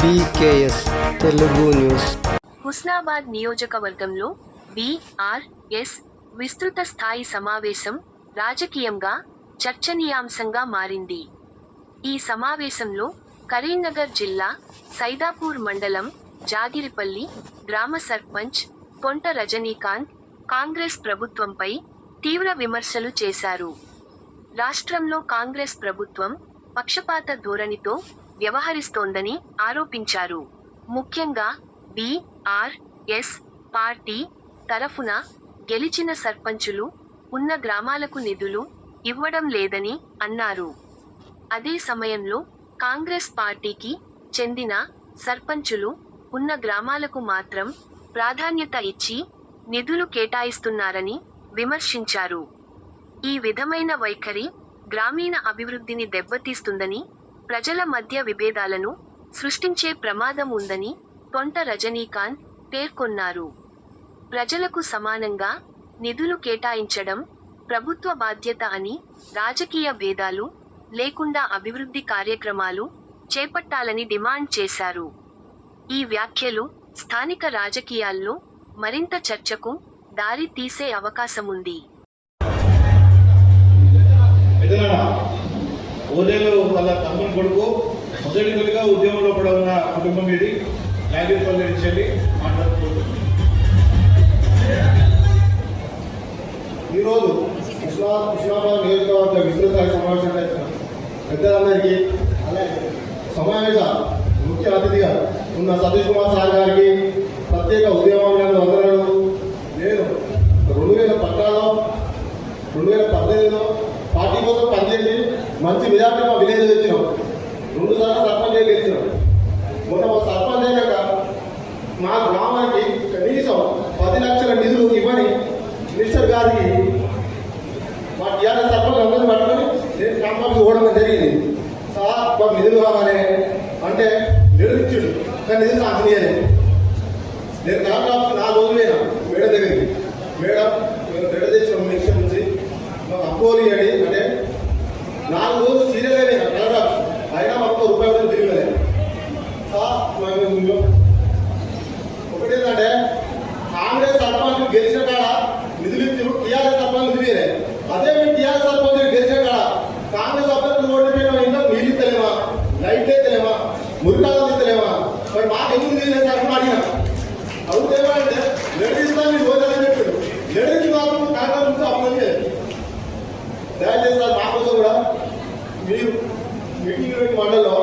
BKS Telugu news. Husnabad నియోజకవర్గంలో BRS విస్తృత స్థాయి సమావేశం రాజకీయంగా చర్చనీయాంశంగా మారింది. ఈ సమావేశంలో కరీంనగర్ జిల్లా సైదాపూర్ మండలం జాగిరిపల్లి గ్రామ సర్పంచ్ కొంట రజనీకాంత్ కాంగ్రెస్ ప్రభుత్వంపై తీవ్ర విమర్శలు చేశారు. రాష్ట్రంలో కాంగ్రెస్ ప్రభుత్వం పక్షపాత ధోరణితో వ్యవహరిస్తోందని ఆరోపించారు. ముఖ్యంగా బీఆర్ఎస్ పార్టీ తరఫున గెలిచిన సర్పంచులు ఉన్న గ్రామాలకు నిధులు ఇవ్వడం లేదని అన్నారు. అదే సమయంలో కాంగ్రెస్ పార్టీకి చెందిన సర్పంచులు ఉన్న గ్రామాలకు మాత్రం ప్రాధాన్యత ఇచ్చి నిధులు కేటాయిస్తున్నారని విమర్శించారు. ఈ విధమైన వైఖరి గ్రామీణ అభివృద్ధిని దెబ్బతీస్తుందని, ప్రజల మధ్య విభేదాలను సృష్టించే ప్రమాదం ఉందని కొంట రజనీకాంత్ పేర్కొన్నారు. ప్రజలకు సమానంగా నిధులు కేటాయించడం ప్రభుత్వ బాధ్యత అని, రాజకీయ భేదాలు లేకుండా అభివృద్ధి కార్యక్రమాలు చేపట్టాలని డిమాండ్ చేశారు. ఈ వ్యాఖ్యలు స్థానిక రాజకీయాల్లో మరింత చర్చకు దారి తీసే అవకాశముంది. ఓదేలు వాళ్ళ తమ్ముని కొడుకు మొదటిగా ఉద్యమంలో కూడా ఉన్న కుటుంబం ఇది. నాగిరిపల్లి నుంచి వెళ్ళి మాట్లాడుకుంటుంది. ఈరోజు హుస్నాబాద్ నియోజకవర్గ విస్తృత సమావేశం పెద్దలందరికీ, అలాగే సమావేశ ముఖ్య అతిథిగా ఉన్న సతీష్ కుమార్ సార్ గారికి ప్రత్యేక ఉద్యమాలను నేను 2014లో 2018లో పార్టీ కోసం పనిచేసి మంచి మెజార్టీ మా విలేజ్ తెచ్చినాం. 2 సార్లు సర్పంచ్ గెలిచినాం. మొన్న సర్పంచ్ అయినాక మా గ్రామానికి కనీసం 10 లక్షల నిధులు ఇవ్వని మినిస్టర్ గారికి మా టీఆర్ఎస్ సర్పంచ్ అందరినీ పట్టుకొని నేను క్యాంపస్ పోవడం జరిగింది. సార్ మాకు నిధులు కావాలి అంటే నిధులు ఇచ్చాడు, కానీ నిధులు నాకు ఇవ్వలేదు. నేను కలెక్టర్ ఆఫీస్ 4 రోజులు అయినా మేడం దగ్గరికి, మేడం మేము రెడ తెచ్చినాం మినిస్టర్ నుంచి మాకు అప్రూవల్ ఇవ్వండి అంటే 4 రోజులు సీరియల్ అయినా కలెక్టర్ ఆఫీస్ అయినా మాకు రూపాయలు కూడా తిరగలేదు. ఒకటేంటంటే కాంగ్రెస్ సర్పంచ్ గెలిచిన కాడ నిధులు ఇచ్చారు, టీఆర్ఎస్ సర్పంచ్ నిధులు ఇవ్వలేదు. అదే మేము టీఆర్ఎస్ సర్పంచ్ గెలిచిన కాడ కాంగ్రెస్ అభ్యర్థులు ఓడిపోయిన ఇంకా నీళ్ళు ఇస్తలేమా, లైట్ ఇస్తలేమా, మురికాలు ఇస్తలేమా, మరి మాకు ఎందుకు తీయలేదు సార్ అడిగినా. అవుతేమంటే లెడిస్తాను మీరు పోతారని చెప్పాడు. లెడించి మాత్రం కాంగ్రెస్ నుంచి అప్లై చేయలేదు. దయచేసి సార్ మా కోసం కూడా మీరు మీటింగ్ పెట్టి మండలంలో